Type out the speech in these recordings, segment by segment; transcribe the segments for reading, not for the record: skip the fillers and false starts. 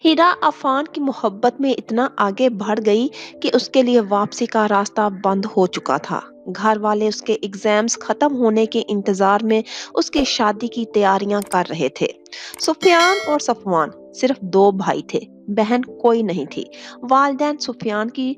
हीरा अफान की मोहब्बत में इतना आगे बढ़ गई कि उसके लिए वापसी का रास्ता बंद हो चुका था। घर वाले उसके एग्जाम्स खत्म होने के इंतजार में उसकी शादी की तैयारियां कर रहे थे। सुफियान और सफवान सिर्फ दो भाई थे, बहन कोई नहीं थी। वालिदैन सुफियान की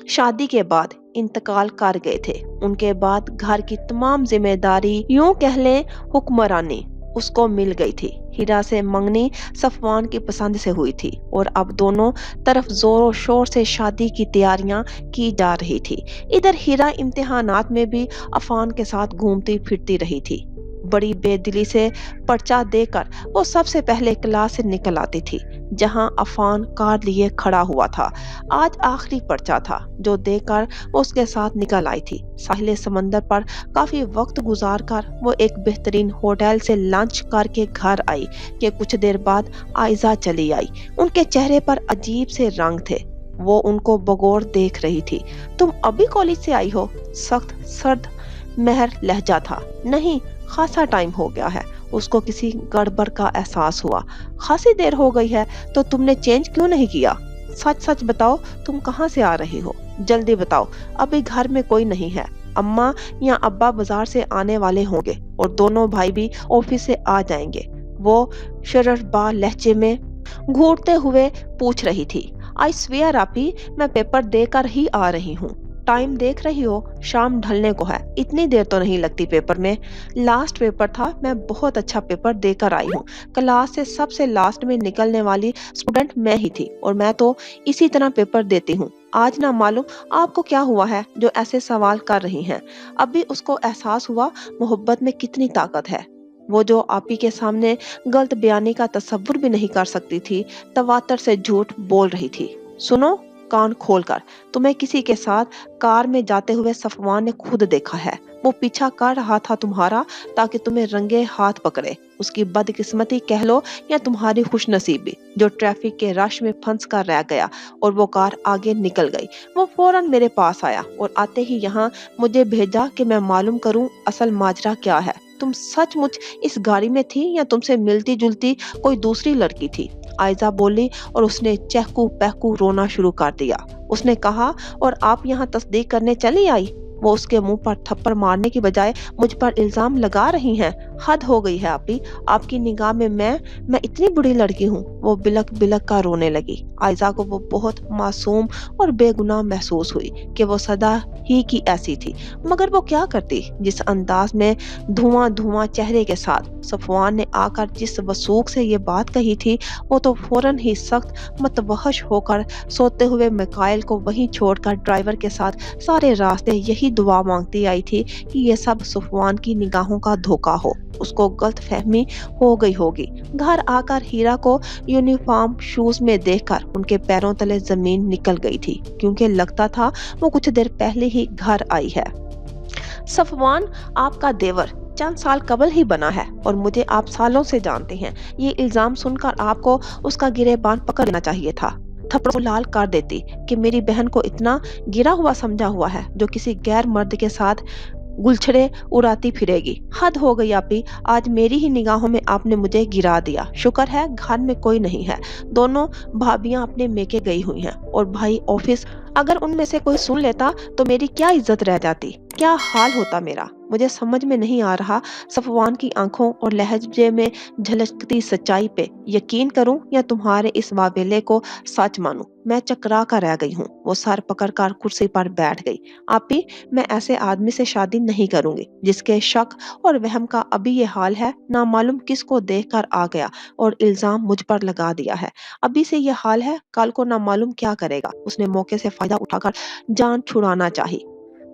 शादी के बाद इंतकाल कर गए थे। उनके बाद घर की तमाम जिम्मेदारी, यूं कह लें हुक्मरानी, उसको मिल गई थी। हीरा से मंगनी सफवान की पसंद से हुई थी और अब दोनों तरफ जोरों शोर से शादी की तैयारियां की जा रही थी। इधर हीरा इम्तिहानात में भी अफान के साथ घूमती फिरती रही थी। बड़ी बेदिली से पर्चा देकर वो सबसे पहले क्लास से निकल आती थी, जहां अफान कार लिए खड़ा हुआ था। आज आखिरी पर्चा था जो देकर वो उसके साथ निकल आई थी। साहिल समंदर पर काफी वक्त गुजार कर वो एक बेहतरीन होटल से लंच करके घर आई कि कुछ देर बाद आयजा चली आई। उनके चेहरे पर अजीब से रंग थे। वो उनको बगौर देख रही थी। तुम अभी कॉलेज से आई हो? सख्त सर्द मेहर लहजा था। नहीं, खासा टाइम हो गया है। उसको किसी गड़बड़ का एहसास हुआ। खासी देर हो गई है तो तुमने चेंज क्यों नहीं किया? सच सच बताओ, तुम कहाँ से आ रही हो? जल्दी बताओ, अभी घर में कोई नहीं है। अम्मा या अब्बा बाजार से आने वाले होंगे और दोनों भाई भी ऑफिस से आ जाएंगे। वो शररबा लहजे में घूरते हुए पूछ रही थी। आई स्वेयर आपी, मैं पेपर देकर ही आ रही हूँ। टाइम देख रही हो, शाम ढलने को है। इतनी देर तो नहीं लगती पेपर में। लास्ट पेपर था, मैं बहुत अच्छा पेपर देकर आई हूँ। क्लास से सबसे लास्ट में निकलने वाली स्टूडेंट मैं ही थी और मैं तो इसी तरह पेपर देती हूँ। आज ना मालूम आपको क्या हुआ है जो ऐसे सवाल कर रही हैं। अभी उसको एहसास हुआ मोहब्बत में कितनी ताकत है। वो जो आपी के सामने गलत बयानी का तसव्वुर भी नहीं कर सकती थी, तवातर से झूठ बोल रही थी। सुनो कान खोलकर, तुम्हें किसी के साथ कार में जाते हुए सफवान ने खुद देखा है। वो पीछा कर रहा था तुम्हारा ताकि तुम्हें रंगे हाथ पकड़े। उसकी बदकिस्मती कह लो या तुम्हारी खुशनसीबी, जो ट्रैफिक के रश में फंस कर रह गया और वो कार आगे निकल गई। वो फौरन मेरे पास आया और आते ही यहाँ मुझे भेजा कि मैं मालूम करूं असल माजरा क्या है। तुम सचमुच इस गाड़ी में थी या तुमसे मिलती जुलती कोई दूसरी लड़की थी? आयजा बोली और उसने चहकू पहकू रोना शुरू कर दिया। उसने कहा, और आप यहाँ तस्दीक करने चली आई? वो उसके मुंह पर थप्पड़ मारने की बजाय मुझ पर इल्जाम लगा रही हैं। हद हो गई है आपी, आपकी निगाह में मैं इतनी बुरी लड़की हूँ? वो बिलक बिलक का रोने लगी। आयजा को वो बहुत मासूम और बेगुनाह महसूस हुई कि वो सदा ही की ऐसी थी, मगर वो क्या करती। जिस अंदाज में धुआं धुआं चेहरे के साथ सफवान ने आकर जिस वसूख से ये बात कही थी, वो तो फौरन ही सख्त मतवहश होकर सोते हुए मिकाइल को वहीं छोड़कर ड्राइवर के साथ सारे रास्ते यही दुआ मांगती आई थी कि ये सब सफवान की निगाहों का धोखा हो। उसको गलत फहमी हो गई होगी। घर आकर हीरा को यूनिफॉर्म शूज में देखकर उनके पैरों तले जमीन निकल गई थी, क्योंकि लगता था वो कुछ देर पहले ही घर आई है। सफवान आपका देवर चंद साल कबल ही बना है और मुझे आप सालों से जानते हैं। ये इल्जाम सुनकर आपको उसका गिरेबान पकड़ लेना चाहिए था। थप्पड़ को लाल कर देती कि मेरी बहन को इतना गिरा हुआ समझा हुआ है जो किसी गैर मर्द के साथ गुलछड़े उड़ाती फिरेगी। हद हो गई आपी, आज मेरी ही निगाहों में आपने मुझे गिरा दिया। शुक्र है घर में कोई नहीं है। दोनों भाभियां अपने मेके गई हुई हैं और भाई ऑफिस। अगर उनमें से कोई सुन लेता तो मेरी क्या इज्जत रह जाती, क्या हाल होता मेरा। मुझे समझ में नहीं आ रहा सफवान की आंखों और लहजे में झलकती सच्चाई पे यकीन करूं या तुम्हारे इस वाबेले को सच मानूं। मैं चकरा कर रह गई हूँ। वो सर पकड़कर कुर्सी पर बैठ गई। आपी, मैं ऐसे आदमी से शादी नहीं करूंगी जिसके शक और वहम का अभी ये हाल है। ना मालूम किसको देखकर आ गया और इल्जाम मुझ पर लगा दिया है। अभी से ये हाल है, कल को ना मालूम क्या करेगा। उसने मौके से फायदा उठाकर जान छुड़ाना चाहिए।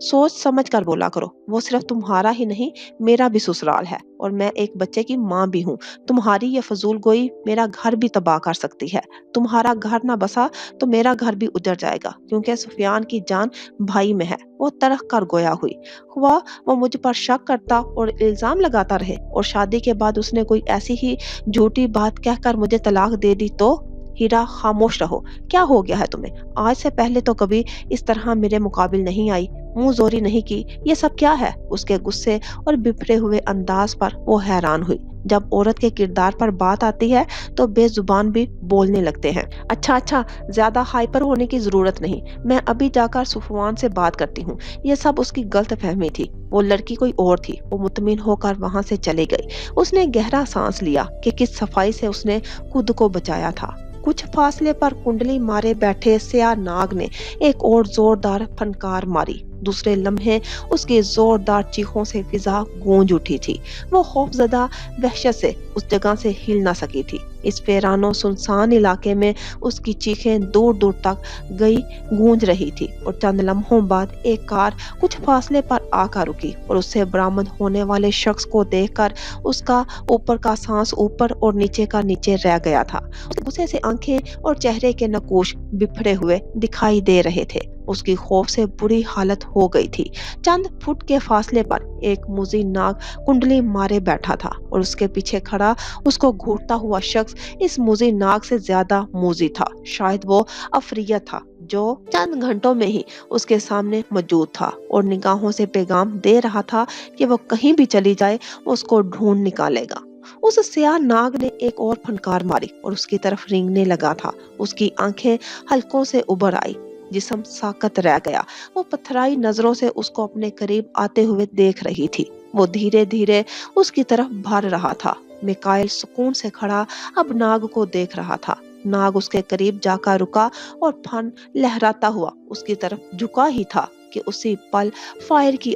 सोच समझ कर बोला करो। वो सिर्फ तुम्हारा ही नहीं, मेरा भी ससुराल है और मैं एक बच्चे की माँ भी हूँ। तुम्हारी ये फजूल गोई मेरा घर भी तबाह कर सकती है। तुम्हारा घर ना बसा तो मेरा घर भी उजड़ जाएगा, क्योंकि सुफियान की जान भाई में है। वो तड़क कर गोया हुई। हुआ वो मुझ पर शक करता और इल्जाम लगाता रहे और शादी के बाद उसने कोई ऐसी ही झूठी बात कहकर मुझे तलाक दे दी तो? हीरा, खामोश रहो। क्या हो गया है तुम्हें? आज से पहले तो कभी इस तरह मेरे मुकाबिल नहीं आई, मुंह जोरी नहीं की। ये सब क्या है? उसके गुस्से और बिफरे हुए अंदाज पर वो हैरान हुई। جب عورت کے کردار پر بات آتی ہے تو بے زبان بھی بولنے لگتے ہیں۔ اچھا، زیادہ ہائپر ہونے کی ضرورت نہیں، میں ابھی جا کر صفوان سے بات کرتی ہوں۔ یہ سب اس کی غلط فہمی تھی، وہ لڑکی کوئی اور تھی۔ وہ مطمئن ہو کر وہاں سے چلی گئی۔ اس نے گہرا سانس لیا کہ کس صفائی سے اس نے خود کو بچایا تھا۔ کچھ فاصلے پر کنڈلی مارے بیٹھے سیاہ ناگ نے ایک اور زوردار پھنکار ماری۔ دوسرے لمحے اس کی زوردار چیخوں سے فضا گونج اٹھی تھی۔ وہ خوفزدہ وحشت سے اس جگہ سے ہل نہ سکی تھی۔ اس ویران و سنسان علاقے میں اس کی چیخیں دور دور تک گونج رہی تھی، اور چند لمحوں بعد ایک کار کچھ فاصلے پر آ کر رکی، اور اس سے برآمد ہونے والے شخص کو دیکھ کر اس کا اوپر کا سانس اوپر اور نیچے کا نیچے رہ گیا تھا۔ غصے سے آنکھیں اور چہرے کے نقوش بکھرے ہوئے دکھائی دے رہے تھے۔ اس کی خوف سے بری حالت ہو گئی تھی۔ چند فٹ کے فاصلے پر ایک موذی ناگ کنڈلی مارے بیٹھا تھا، اور اس کے پیچھے کھڑا اس کو گھورتا ہوا شخص اس موذی ناگ سے زیادہ موذی تھا۔ شاید وہ عفریت تھا جو چند گھنٹوں میں ہی اس کے سامنے موجود تھا، اور نگاہوں سے پیغام دے رہا تھا کہ وہ کہیں بھی چلی جائے وہ اس کو ڈھونڈ نکالے گا۔ اس سیاہ ناگ نے ایک اور پھنکار ماری اور اس کی طرف رینگنے لگا تھا۔ اس کی آنکھیں حلقوں سے ابھر آئی، جسم ساکت رہ گیا۔ وہ پتھرائی نظروں سے اس کو اپنے قریب آتے ہوئے دیکھ رہی تھی۔ وہ دھیرے دھیرے اس کی طرف بڑھ رہا تھا۔ میکائل سکون سے کھڑا اب ناگ کو دیکھ رہا تھا۔ ناگ اس کے قریب جا کر رکا اور پھن لہراتا ہوا اس کی طرف جھکا ہی تھا کہ اسی پل فائر کی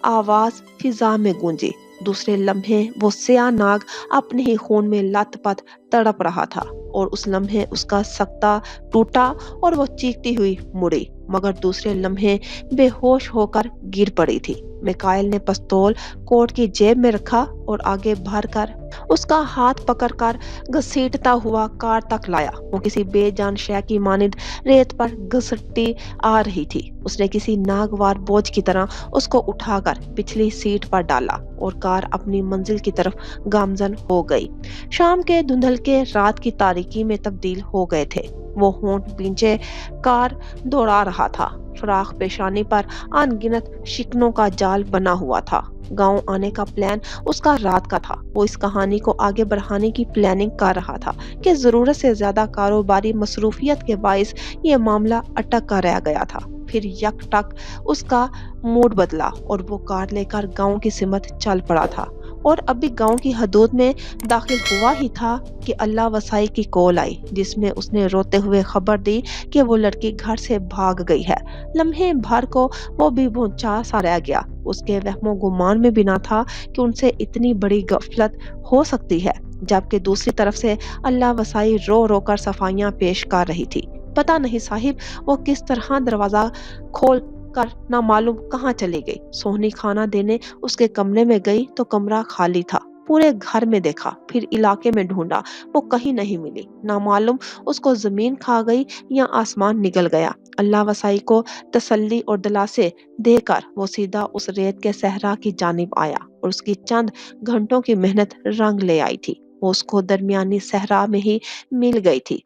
آواز فضا میں گونجی۔ دوسرے لمحے وہ سیاہ ناگ اپنے ہی خون میں لت پت تڑپ رہا تھا، اور اس لمحے اس کا سکتہ ٹوٹا اور وہ چیختی ہوئی مڑی، مگر دوسرے لمحے بے ہوش ہو کر گر پڑی تھی۔ میکائل نے پستول کوٹ کی جیب میں رکھا اور آگے بڑھ کر اس کا ہاتھ پکڑ کر گھسیٹتا ہوا کار تک لایا۔ وہ کسی بے جان شے کی مانند ریت پر گھسٹتی آ رہی تھی۔ اس نے کسی ناگوار بوجھ کی طرح اس کو اٹھا کر پچھلی سیٹ پر ڈالا، اور کار اپنی منزل کی طرف گامزن ہو گئی۔ شام کے دھندلکے رات کی تاریکی میں تبدیل ہو گئے تھے۔ وہ ہونٹ بھینچے کار دوڑا رہا تھا۔ فراخ پیشانی پر ان گنت شکنوں کا جال بنا ہوا تھا۔ گاؤں آنے کا پلان اس کا رات کا تھا۔ وہ اس کہانی کو آگے بڑھانے کی پلاننگ کر رہا تھا کہ ضرورت سے زیادہ کاروباری مصروفیت کے باعث یہ معاملہ اٹک کر رہ گیا تھا۔ پھر یک ٹک اس کا موڈ بدلا اور وہ کار لے کر گاؤں کی سمت چل پڑا تھا، اور ابھی گاؤں کی حدود میں داخل ہوا ہی تھا کہ اللہ وسائی کی کال آئی، جس میں اس نے روتے ہوئے خبر دی کہ وہ لڑکی گھر سے بھاگ گئی ہے۔ لمحے بھر کو وہ بھی بھونچا سا رہ گیا۔ اس کے وہم و گمان میں بھی نہ تھا کہ ان سے اتنی بڑی غفلت ہو سکتی ہے، جبکہ دوسری طرف سے اللہ وسائی رو رو کر صفائیاں پیش کر رہی تھی۔ پتہ نہیں صاحب وہ کس طرح دروازہ کھول کر نہ معلوم کہاں چلی گئی۔ سونی کھانا دینے اس کے کمرے میں گئی تو کمرہ خالی تھا۔ پورے گھر میں دیکھا، پھر علاقے میں ڈھونڈا، وہ کہیں نہیں ملی۔ نہ معلوم اس کو زمین کھا گئی یا آسمان نگل گیا۔ اللہ وسائی کو تسلی اور دلاسے دے کر وہ سیدھا اس ریت کے صحرا کی جانب آیا، اور اس کی چند گھنٹوں کی محنت رنگ لے آئی تھی۔ وہ اس کو درمیانی صحرا میں ہی مل گئی تھی۔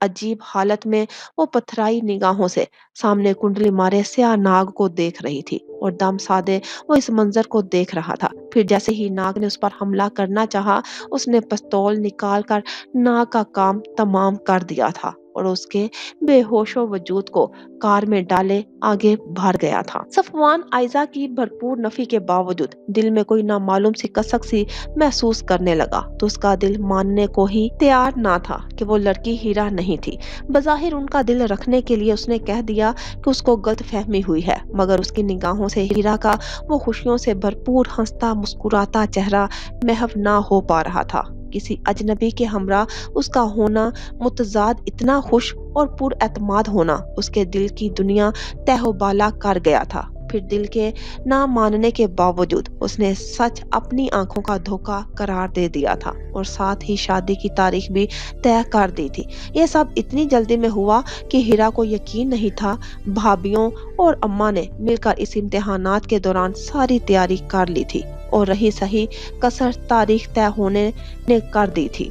عجیب حالت میں وہ پتھرائی نگاہوں سے سامنے کنڈلی مارے سیاہ ناگ کو دیکھ رہی تھی، اور دم سادے وہ اس منظر کو دیکھ رہا تھا۔ پھر جیسے ہی ناگ نے اس پر حملہ کرنا چاہا، اس نے پستول نکال کر ناگ کا کام تمام کر دیا تھا، اور اس کے بے ہوش و وجود کو کار میں ڈالے آگے بڑھ گیا تھا۔ صفوان آئزہ کی بھرپور نفی کے باوجود دل میں کوئی نامعلوم سی کسک سی محسوس کرنے لگا، تو اس کا دل ماننے کو ہی تیار نہ تھا کہ وہ لڑکی ہیرا نہیں تھی۔ بظاہر ان کا دل رکھنے کے لیے اس نے کہہ دیا کہ اس کو غلط فہمی ہوئی ہے، مگر اس کی نگاہوں سے ہیرا کا وہ خوشیوں سے بھرپور ہنستا مسکراتا چہرہ محو نہ ہو پا رہا تھا۔ کسی اجنبی کے ہمراہ اس کا ہونا متضاد اتنا خوش اور پر اعتماد ہونا اس کے دل کی دنیا تہ و بالا کر گیا تھا۔ پھر دل کے نہ ماننے کے باوجود اس نے سچ اپنی آنکھوں کا دھوکہ قرار دے دیا تھا، اور ساتھ ہی شادی کی تاریخ بھی طے کر دی تھی۔ یہ سب اتنی جلدی میں ہوا کہ ہیرا کو یقین نہیں تھا۔ بھابیوں اور اماں نے مل کر اس امتحانات کے دوران ساری تیاری کر لی تھی، اور رہی صحیح کسر تاریخ طے ہونے نے کر دی تھی۔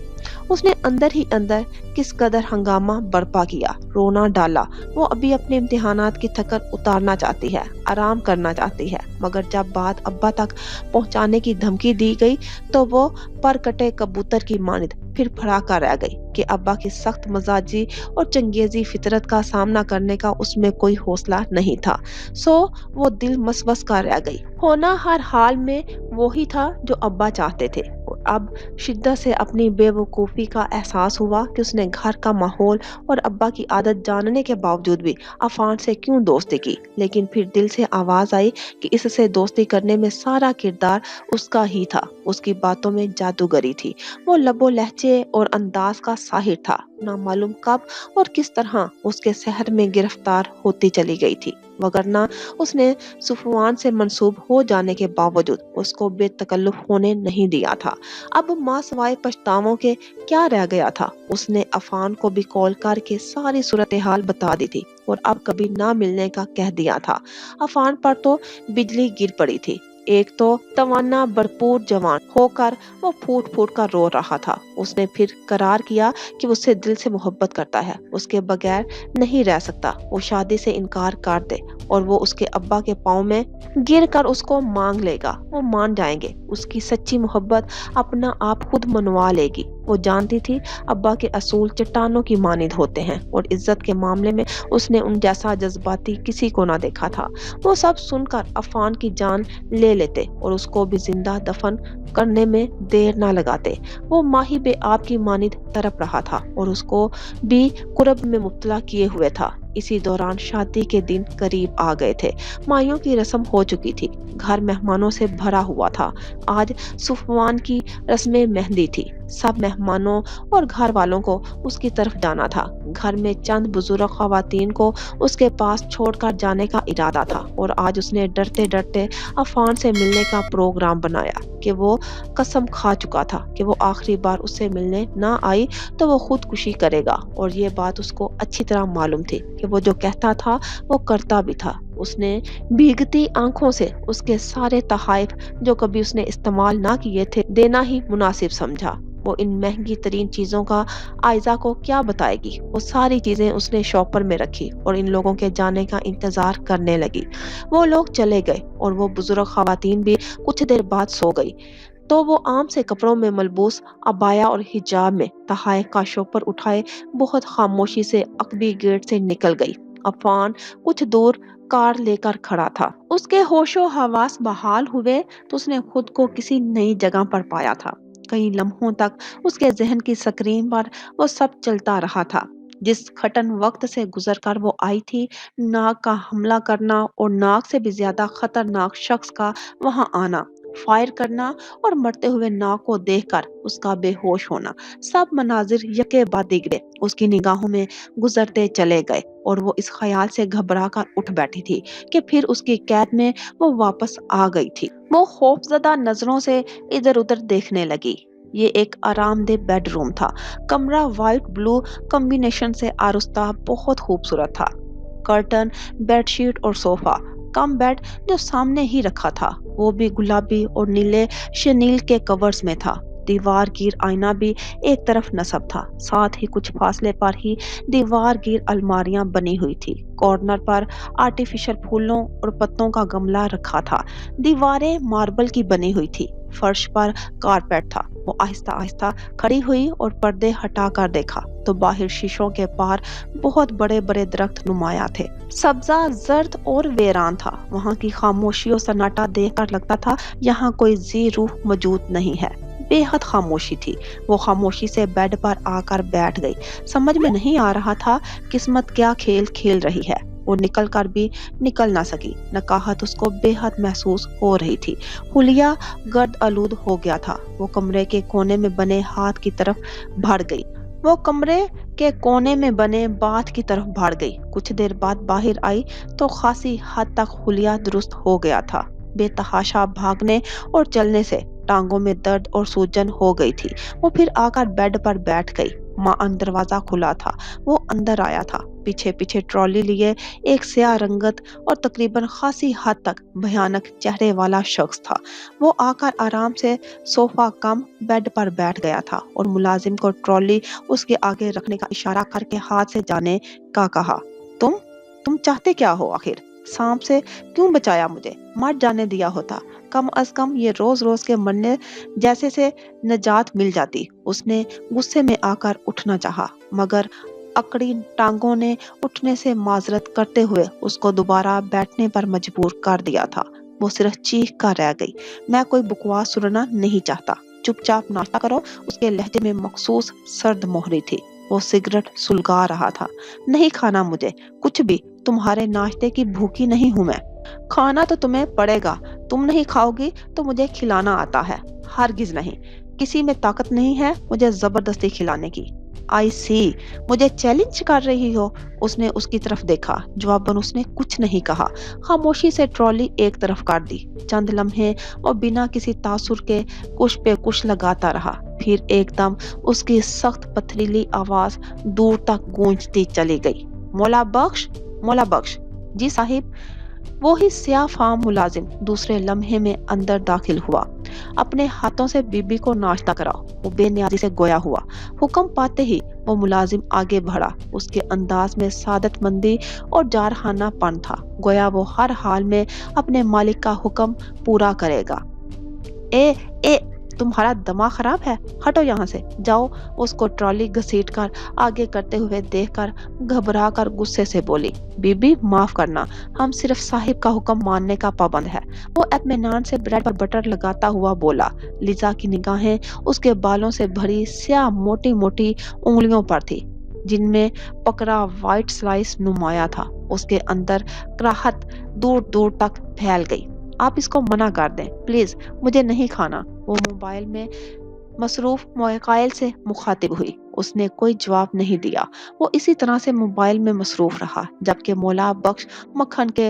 اس نے اندر ہی اندر کس قدر ہنگامہ برپا کیا، رونا ڈالا۔ وہ ابھی اپنے امتحانات کی تھکن اتارنا چاہتی ہے، آرام کرنا چاہتی ہے، مگر جب بات ابا تک پہنچانے کی دھمکی دی گئی تو وہ پر کٹے کبوتر کی مانند پھر پھڑا کر رہ گئی کہ ابا کی سخت مزاجی اور چنگیزی فطرت کا سامنا کرنے کا اس میں کوئی حوصلہ نہیں تھا۔ سو وہ دل مسوس کر رہ گئی۔ ہونا ہر حال میں وہی تھا جو ابا چاہتے تھے، اور اب شدت سے اپنی بے وقوفی کا احساس ہوا کہ اس نے گھر کا ماحول اور ابا کی عادت جاننے کے باوجود بھی عفان سے کیوں دوستی کی۔ لیکن پھر دل سے آواز آئی کہ اس سے دوستی کرنے میں سارا کردار اس کا ہی تھا، اس کی باتوں میں جادوگری تھی، وہ لب و لہجے اور انداز کا ساحر تھا۔ نہ معلوم کب اور کس طرح اس کے سحر میں گرفتار ہوتی چلی گئی تھی، وگرنہ اس نے صفوان سے منسوب ہو جانے کے باوجود اس کو بے تکلف ہونے نہیں دیا تھا۔ اب ماں سوائے پچھتاووں کے کیا رہ گیا تھا؟ اس نے عفان کو بھی کال کر کے ساری صورتحال بتا دی تھی اور اب کبھی نہ ملنے کا کہہ دیا تھا۔ عفان پر تو بجلی گر پڑی تھی۔ ایک تو توانا بھرپور جوان ہو کر وہ پھوٹ پھوٹ کر رو رہا تھا۔ اس نے پھر قرار کیا کہ اس سے دل سے محبت کرتا ہے، اس کے بغیر نہیں رہ سکتا، وہ شادی سے انکار کر دے اور وہ اس کے ابا کے پاؤں میں گر کر اس کو مانگ لے گا، وہ مان جائیں گے۔ اس کی سچی محبت اپنا آپ خود منوا لے گی۔ وہ جانتی تھی ابا کے اصول چٹانوں کی مانند ہوتے ہیں اور عزت کے معاملے میں اس نے ان جیسا جذباتی کسی کو نہ دیکھا تھا۔ وہ سب سن کر عفان کی جان لے لیتے اور اس کو بھی زندہ دفن کرنے میں دیر نہ لگاتے۔ وہ ماہی بے آپ کی مانند تڑپ رہا تھا اور اس کو بھی کرب میں مبتلا کیے ہوئے تھا۔ اسی دوران شادی کے دن قریب آ گئے تھے۔ مائیوں کی رسم ہو چکی تھی، گھر مہمانوں سے بھرا ہوا تھا۔ آج صفوان کی رسم مہندی تھی۔ سب مہمانوں اور گھر والوں کو اس کی طرف جانا تھا۔ گھر میں چند بزرگ خواتین کو اس کے پاس چھوڑ کر جانے کا ارادہ تھا اور آج اس نے ڈرتے ڈرتے عفان سے ملنے کا پروگرام بنایا کہ وہ قسم کھا چکا تھا کہ وہ آخری بار اس سے ملنے نہ آئی تو وہ خودکشی کرے گا، اور یہ بات اس کو اچھی طرح معلوم تھی کہ وہ جو کہتا تھا وہ کرتا بھی تھا۔ اس نے بھیگتی آنکھوں سے اس کے سارے تحائف جو کبھی اس نے استعمال نہ کیے تھے دینا ہی مناسب سمجھا۔ وہ ان مہنگی ترین چیزوں کا آئزہ کو کیا بتائے گی؟ وہ ساری چیزیں اس نے شاپر میں رکھی اور ان لوگوں کے جانے کا انتظار کرنے لگی۔ وہ لوگ چلے گئے اور وہ بزرگ خواتین بھی کچھ دیر بعد سو گئی تو وہ عام سے کپڑوں میں ملبوس عبایا اور حجاب میں تحائف کا شاپر اٹھائے بہت خاموشی سے عقبی گیٹ سے نکل گئی۔ عفان کچھ دور کار لے کر کھڑا تھا۔ اس کے ہوش و حواس بحال ہوئے تو اس نے خود کو کسی نئی جگہ پر پایا تھا۔ کئی لمحوں تک اس کے ذہن کی سکرین پر وہ سب چلتا رہا تھا جس کھٹن وقت سے گزر کر وہ آئی تھی۔ ناگ کا حملہ کرنا اور ناگ سے بھی زیادہ خطرناک شخص کا وہاں آنا، فائر کرنا اور مرتے ہوئے ناگ کو دیکھ کر اس کا بے ہوش ہونا، سب مناظر یکے بعد دیگرے اس کی نگاہوں میں گزرتے چلے گئے اور وہ اس خیال سے گھبرا کر اٹھ بیٹھی تھی کہ پھر اس کی قید میں وہ واپس آ گئی تھی۔ وہ خوفزدہ نظروں سے ادھر ادھر دیکھنے لگی۔ یہ ایک آرام دہ بیڈ روم تھا۔ کمرہ وائٹ بلو کمبینیشن سے آراستہ بہت خوبصورت تھا۔ کرٹن، بیڈ شیٹ اور صوفہ کم بیڈ جو سامنے ہی رکھا تھا وہ بھی گلابی اور نیلے شنیل کے کورز میں تھا۔ دیوار گیر آئینہ بھی ایک طرف نصب تھا، ساتھ ہی کچھ فاصلے پر ہی دیوار گیر الماریاں بنی ہوئی تھی۔ کارنر پر آرٹیفیشل پھولوں اور پتوں کا گملہ رکھا تھا۔ دیواریں ماربل کی بنی ہوئی تھی، فرش پر کارپیٹ تھا۔ وہ آہستہ آہستہ کھڑی ہوئی اور پردے ہٹا کر دیکھا تو باہر شیشوں کے پار بہت بڑے بڑے درخت نمایاں تھے، سبزہ زرد اور ویران تھا۔ وہاں کی خاموشی اور سناٹا دیکھ کر لگتا تھا یہاں کوئی ذی روح موجود نہیں ہے۔ بے حد خاموشی تھی۔ وہ خاموشی سے بیڈ پر آ کر بیٹھ گئی۔ سمجھ میں نہیں آ رہا تھا قسمت کیا کھیل کھیل رہی ہے۔ وہ نکل کر بھی نکل نہ سکی۔ نکاہت اس کو بے حد محسوس ہو رہی تھی۔ حلیہ گرد آلود ہو گیا تھا۔ وہ کمرے کے کونے میں بنے ہاتھ کی طرف بڑھ گئی۔ کچھ دیر بعد باہر آئی تو خاصی حد تک حلیہ درست ہو گیا تھا۔ بے تحاشا بھاگنے اور چلنے سے टांगों में दर्द और सूजन हो गई थी। वो फिर आकर बेड पर बैठ गई। दरवाजा खुला था। वो अंदर आया था, पीछे पीछे ट्रॉली लिए एक स्याह रंगत और तकरीबन खासी हद तक भयानक चेहरे वाला शख्स था। वो आकर आराम से सोफा कम बेड पर बैठ गया था और मुलाजिम को ट्रॉली उसके आगे रखने का इशारा करके हाथ से जाने का कहा। तुम तुम चाहते क्या हो आखिर? सांप से क्यों बचाया मुझे? मर जाने दिया होता, कम अज कम ये रोज रोज के मरने जैसे से निजात मिल जाती। उसने गुस्से में आकर उठना चाहा, मगर अकड़ी टांगों ने उठने से माजरत करते हुए उसको दोबारा बैठने पर मजबूर कर दिया था। वो सिर्फ चीख कर रह गई, मैं कोई बकवास सुनना नहीं चाहता, चुपचाप नाश्ता करो। उसके लहजे में मखसूस सर्द मोहरी थी। वो सिगरेट सुलगा रहा था। नहीं खाना मुझे कुछ भी, तुम्हारे नाश्ते की भूखी नहीं हूं मैं। खाना तो तुम्हें पड़ेगा, तुम नहीं खाओगी तो मुझे खिलाना आता है। हरगिज नहीं, किसी में ताकत नहीं है मुझे जबरदस्ती खिलाने की। आई सी, मुझे चैलेंज कर रही हो? उसने उसकी तरफ देखा, जवाबन उसने कुछ नहीं कहा। खामोशी से ट्रॉली एक तरफ कर दी। चंद लम्हे और बिना किसी तासुर के कुछ पे कुछ लगाता रहा। फिर एकदम उसकी सख्त पथरीली आवाज दूर तक गूंजती चली गई। मौला बख्श, मौला बख्श। जी साहिब। वो ही स्याह फाम मुलाजिम दूसरे लम्हे में अंदर दाखिल हुआ। अपने हाथों से बीबी को नाश्ता कराओ, वो बेनियाजी से गोया हुआ। हुक्म पाते ही वो मुलाजिम आगे बढ़ा। उसके अंदाज में सादतमंदी और जारहानापन था, गोया वो हर हाल में अपने मालिक का हुक्म पूरा करेगा। ए ए, तुम्हारा दिमाग खराब है? हटो यहाँ से, जाओ। उसको ट्रॉली घसीट कर आगे करते हुए देखकर घबरा कर गुस्से से बोली, बीबी माफ करना, हम सिर्फ साहिब का हुक्म मानने का पाबंद है। वो इत्मीनान से ब्रेड पर बटर लगाता हुआ बोला। लिजा की निगाहें उसके बालों से भरी स्याह मोटी मोटी उंगलियों पर थी, जिनमें पकड़ा व्हाइट स्लाइस नुमाया था। उसके अंदर कराहत दूर दूर तक फैल गई। आप इसको मना कर दें प्लीज, मुझे नहीं खाना। वो मोबाइल में मसरूफ मोबाइल से मुखातिब हुई। उसने कोई जवाब नहीं दिया। वो इसी तरह से मोबाइल में मसरूफ रहा जबकि मौला बख्श मक्खन के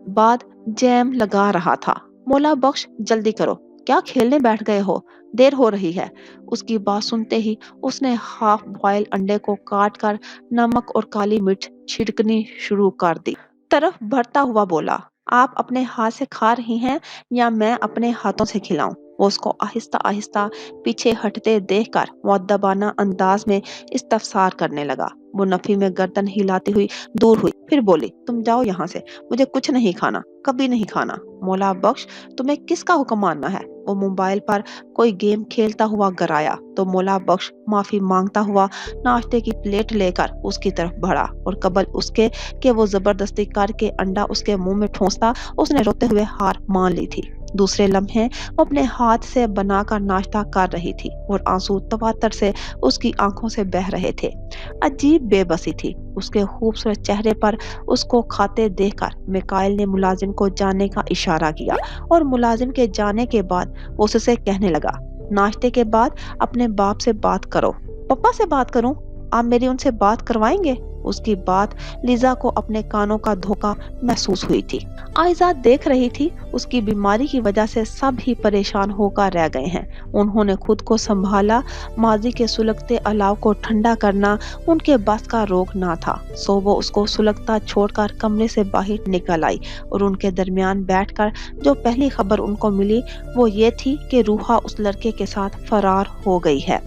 बाद जैम लगा रहा था। मौला बख्श जल्दी करो, क्या खेलने बैठ गए हो? देर हो रही है। उसकी बात सुनते ही उसने हाफ बॉयल अंडे को काट कर नमक और काली मिर्च छिड़कनी शुरू कर दी। तरफ बढ़ता हुआ बोला, आप अपने हाथ से खा रही हैं या मैं अपने हाथों से खिलाऊं? वो उसको आहिस्ता आहिस्ता पीछे हटते देखकर मुअद्दबाना अंदाज में इस्तफसार करने लगा। वो नफी में गर्दन हिलाती हुई दूर हुई, फिर बोली, तुम जाओ यहाँ से, मुझे कुछ नहीं खाना, कभी नहीं खाना। मौला बख्श, तुम्हें किसका हुक्म मानना है? वो मोबाइल पर कोई गेम खेलता हुआ गराया तो मौला बख्श माफी मांगता हुआ नाश्ते की प्लेट लेकर उसकी तरफ बढ़ा और कबल उसके कि वो जबरदस्ती करके अंडा उसके मुंह में ठोंसता, उसने रोते हुए हार मान ली थी। दूसरे लम्हे वो अपने हाथ से बनाकर नाश्ता कर रही थी और आंसू तवातर से उसकी आंखों से बह रहे थे। अजीब बेबसी थी उसके खूबसूरत चेहरे पर। उसको खाते देखकर मिकाइल ने मुलाजिम को जाने का इशारा किया और मुलाजिम के जाने के बाद वो उससे कहने लगा, नाश्ते के बाद अपने बाप से बात करो। पापा से बात करूं? आप मेरी उनसे बात करवाएंगे? उसकी बात लिजा को अपने कानों का धोखा महसूस हुई थी। आयजा देख रही थी उसकी बीमारी की वजह से सब ही परेशान होकर रह गए हैं। उन्होंने खुद को संभाला। माजी के सुलगते अलाव को ठंडा करना उनके बस का रोग ना था, सो वो उसको सुलगता छोड़कर कमरे से बाहर निकल आई और उनके दरमियान बैठकर जो पहली खबर उनको मिली वो ये थी कि रूहा उस लड़के के साथ फरार हो गई है।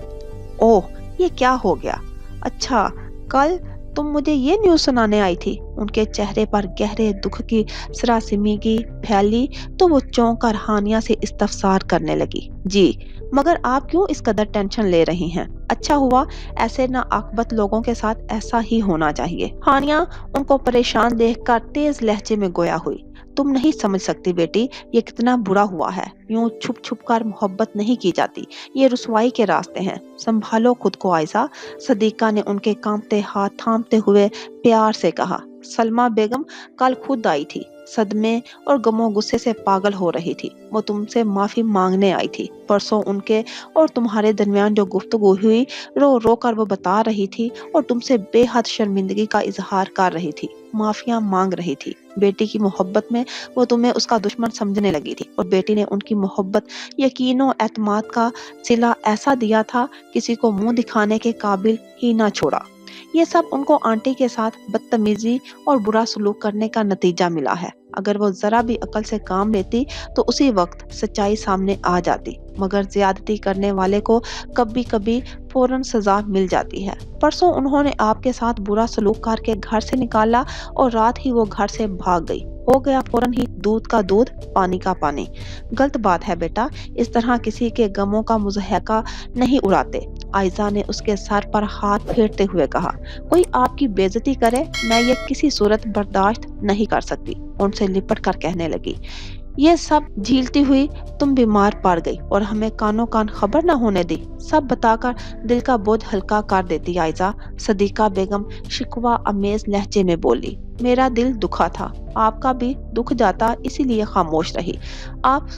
ओह, ये क्या हो गया? अच्छा, कल तुम मुझे ये न्यूज़ सुनाने आई थी। उनके चेहरे पर गहरे दुख की सरासिमीगी फैली तो वो चौंक कर हानिया से इस्तफसार करने लगी। जी, मगर आप क्यों इस कदर टेंशन ले रही हैं? अच्छा हुआ, ऐसे नाअक्बत लोगों के साथ ऐसा ही होना चाहिए। हानिया उनको परेशान देखकर तेज लहजे में गोया हुई। तुम नहीं समझ सकती बेटी, ये कितना बुरा हुआ है। यूं छुप छुप कर मोहब्बत नहीं की जाती, ये रुसवाई के रास्ते हैं। संभालो खुद को आयशा। सदीका ने उनके कांपते हाथ थामते हुए प्यार से कहा। सलमा बेगम कल खुद आई थी, सदमे और गमो गुस्से से पागल हो रही थी। वो तुमसे माफी मांगने आई थी। परसों उनके और तुम्हारे दरमियान जो गुफ्तगू हुई, रो रो कर वो बता रही थी और तुमसे बेहद शर्मिंदगी का इजहार कर रही थी, माफिया मांग रही थी। बेटी की मोहब्बत में वो तुम्हें उसका दुश्मन समझने लगी थी और बेटी ने उनकी मोहब्बत, यकीन और एतमाद का सिला ऐसा दिया था, किसी को मुंह दिखाने के काबिल ही ना छोड़ा। ये सब उनको आंटी के साथ बदतमीजी और बुरा सलूक करने का नतीजा मिला है। अगर वो जरा भी अकल से काम लेती तो उसी वक्त सच्चाई सामने आ जाती, मगर ज्यादती करने वाले को कभी कभी फौरन सजा मिल जाती है। परसों उन्होंने आपके साथ बुरा सलूक करके घर से निकाला और रात ही वो घर से भाग गई। हो गया फौरन ही दूध का दूध, पानी का पानी। गलत बात है बेटा, इस तरह किसी के गमों का मुजहका नहीं उड़ाते। आयजा ने उसके सर पर हाथ फेरते हुए कहा, कोई आपकी बेइज्जती करे, मैं ये किसी सूरत बर्दाश्त नहीं कर सकती। उनसे लिपट कर कहने लगी, ये सब झीलती हुई तुम बीमार पड़ गई और हमें कानों कान खबर न होने दी। सब बताकर दिल का बोझ हल्का कर देती आयजा। सदीका बेगम शिकवा अमेज लहजे में बोली, मेरा दिल दुखा था, आपका भी दुख जाता, इसीलिए खामोश रही। आप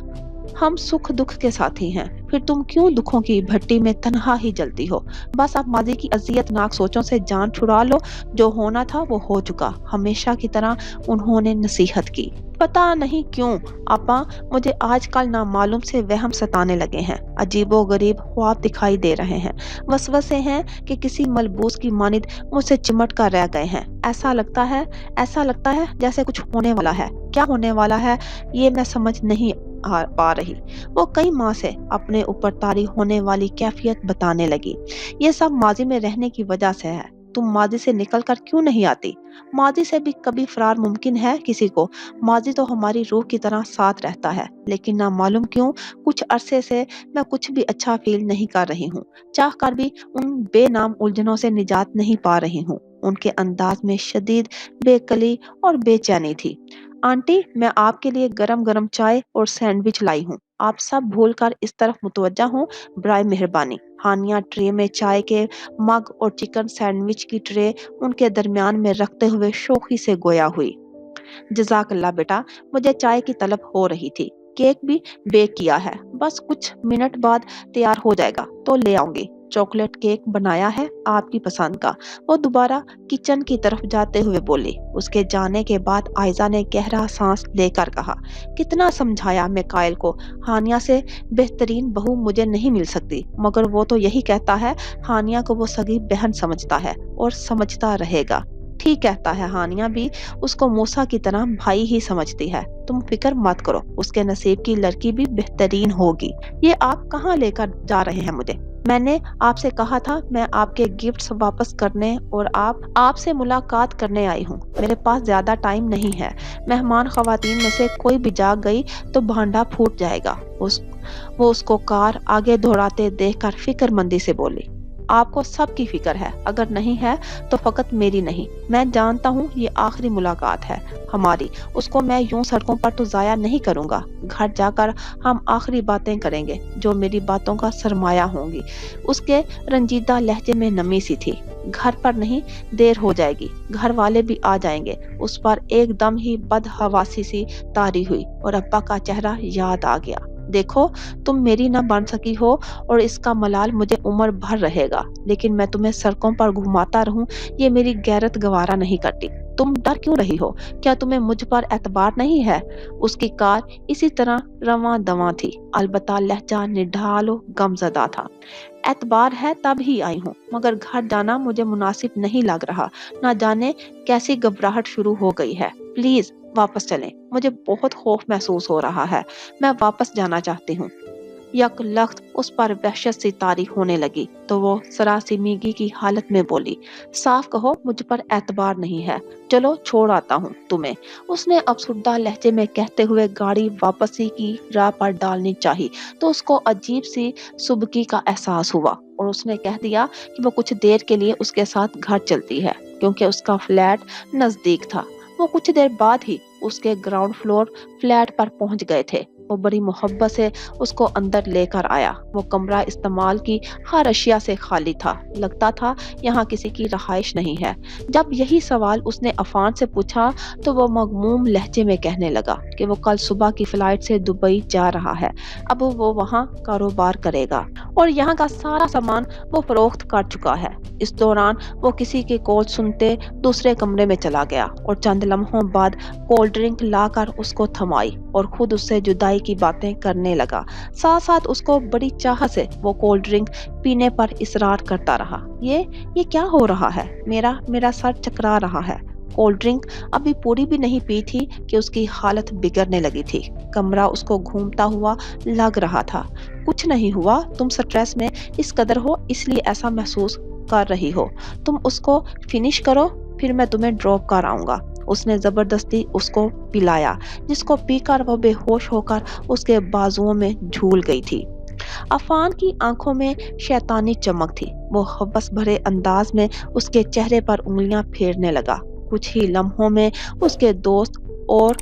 हम सुख दुख के साथी हैं, फिर तुम क्यों दुखों की भट्टी में तन्हा ही जलती हो? बस आप माजी की अजियतनाक सोचों से जान छुड़ा लो। जो होना था वो हो चुका। हमेशा की तरह उन्होंने नसीहत की। पता नहीं क्यों आपा, मुझे आजकल नामालूम से वहम सताने लगे हैं। अजीबो गरीब ख्वाब दिखाई दे रहे हैं। वसवसे हैं कि किसी मलबूस की मानिद मुझसे चिमट कर रह गए हैं। ऐसा लगता है जैसे कुछ होने वाला है। क्या होने वाला है ये मैं समझ नहीं पा रही। वो कई माह से अपने ऊपर तारी होने वाली कैफियत बताने लगी। ये सब माजी में रहने की वजह से है। तुम माजी से निकल कर क्यों नहीं आती? माजी से भी कभी फरार मुमकिन है किसी को? माजी तो हमारी रूह की तरह साथ रहता है, लेकिन ना मालूम क्यों कुछ अरसे से मैं कुछ भी अच्छा फील नहीं कर रही हूँ। चाह कर भी उन बेनाम उलझनों से निजात नहीं पा रही हूँ। उनके अंदाज में शदीद बेकली और बेचैनी थी। आंटी, मैं आपके लिए गरम गरम चाय और सैंडविच लाई हूँ। आप सब भूल कर इस तरफ मुतवज्जा हों, बराए मेहरबानी। हानिया ट्रे में चाय के मग और चिकन सैंडविच की ट्रे उनके दरमियान में रखते हुए शौकी से गोया हुई। जज़ाकल्लाह बेटा, मुझे चाय की तलब हो रही थी। केक भी बेक किया है, बस कुछ मिनट बाद तैयार हो जाएगा तो ले आऊंगी। चॉकलेट केक बनाया है आपकी पसंद का। वो दोबारा किचन की तरफ जाते हुए बोली। उसके जाने के बाद आयजा ने गहरा सांस लेकर कहा, कितना समझाया मैं कायल को, हानिया से बेहतरीन बहू मुझे नहीं मिल सकती, मगर वो तो यही कहता है। हानिया को वो सगी बहन समझता है और समझता रहेगा। ठीक कहता है, हानिया भी उसको मूसा की तरह भाई ही समझती है। तुम फिक्र मत करो, उसके नसीब की लड़की भी बेहतरीन होगी। ये आप कहाँ लेकर जा रहे हैं मुझे? मैंने आपसे कहा था मैं आपके गिफ्ट्स वापस करने और आपसे मुलाकात करने आई हूँ। मेरे पास ज्यादा टाइम नहीं है। मेहमान खवातीन में से कोई भी जाग गई तो भांडा फूट जाएगा। वो उसको कार आगे दौड़ाते देखकर फिक्रमंदी से बोली, आपको सबकी फिक्र है, अगर नहीं है तो फकत मेरी नहीं। मैं जानता हूँ ये आखिरी मुलाकात है हमारी, उसको मैं यूं सड़कों पर तो जाया नहीं करूंगा। घर जाकर हम आखिरी बातें करेंगे जो मेरी बातों का सरमाया होंगी। उसके रंजीदा लहजे में नमी सी थी। घर पर नहीं, देर हो जाएगी, घर वाले भी आ जाएंगे। उस पर एकदम ही बदहवासी सी तारी हुई और अब्बा का चेहरा याद आ गया। देखो, तुम मेरी न बन सकी हो और इसका मलाल मुझे उम्र भर रहेगा, लेकिन मैं तुम्हें सड़कों पर घुमाता रहूं ये मेरी गैरत गवारा नहीं करती। तुम डर क्यों रही हो? क्या तुम्हें मुझ पर एतबार नहीं है? उसकी कार इसी तरह रवां दवां थी, अलबत्ता लहजा निढाल और गमज़दा था। एतबार है तब ही आई हूँ, मगर घर जाना मुझे मुनासिब नहीं लग रहा। ना जाने कैसी घबराहट शुरू हो गई है। प्लीज वापस चलें, मुझे बहुत खौफ महसूस हो रहा है। मैं वापस जाना चाहती हूँ। यक लख्त उस पर वहशत सी तारी होने लगी तो वो सरासिमीगी की हालत में बोली, साफ कहो मुझ पर एतबार नहीं है, चलो छोड़ आता हूँ तुम्हें। उसने अफसुर्दा लहजे में कहते हुए गाड़ी वापसी की राह पर डालनी चाही तो उसको अजीब सी सुबकी का एहसास हुआ और उसने कह दिया कि वो कुछ देर के लिए उसके साथ घर चलती है, क्योंकि उसका फ्लैट नजदीक था। वो कुछ देर बाद ही उसके ग्राउंड फ्लोर फ्लैट पर पहुंच गए थे। वो बड़ी मोहब्बत से उसको अंदर लेकर आया। वो कमरा इस्तेमाल की हर अशिया से खाली था। लगता था यहाँ किसी की रहाइश नहीं है। जब यही सवाल उसने अफान से पूछा तो वो मगमूम लहजे में कहने लगा कि वो कल सुबह की फ्लाइट से दुबई जा रहा है। अब वो वहाँ कारोबार करेगा और यहाँ का सारा सामान वो फरोख्त कर चुका है। इस दौरान वो किसी के कॉल सुनते दूसरे कमरे में चला गया और चंद लम्हों बाद कोल्ड ड्रिंक लाकर उसको थमाई और खुद उससे जुदाई की बातें करने लगा। साथ साथ उसको बड़ी चाह से वो कोल्ड ड्रिंक पीने पर इसरार करता रहा। ये क्या हो रहा है? मेरा मेरा सर चकरा रहा है। कोल्ड ड्रिंक अभी पूरी भी नहीं पी थी कि उसकी हालत बिगड़ने लगी थी। कमरा उसको घूमता हुआ लग रहा था। कुछ नहीं हुआ, तुम स्ट्रेस में इस कदर हो इसलिए ऐसा महसूस कर रही हो। तुम उसको फिनिश करो, फिर मैं तुम्हें ड्रॉप कर आऊंगा। उसने जबरदस्ती उसको पिलाया, जिसको पीकर वो बेहोश होकर उसके बाजुओं में झूल गई थी। अफान की आंखों में शैतानी चमक थी। वो हवस भरे अंदाज में उसके चेहरे पर उंगलियां फेरने लगा। कुछ ही लम्हों में उसके दोस्त और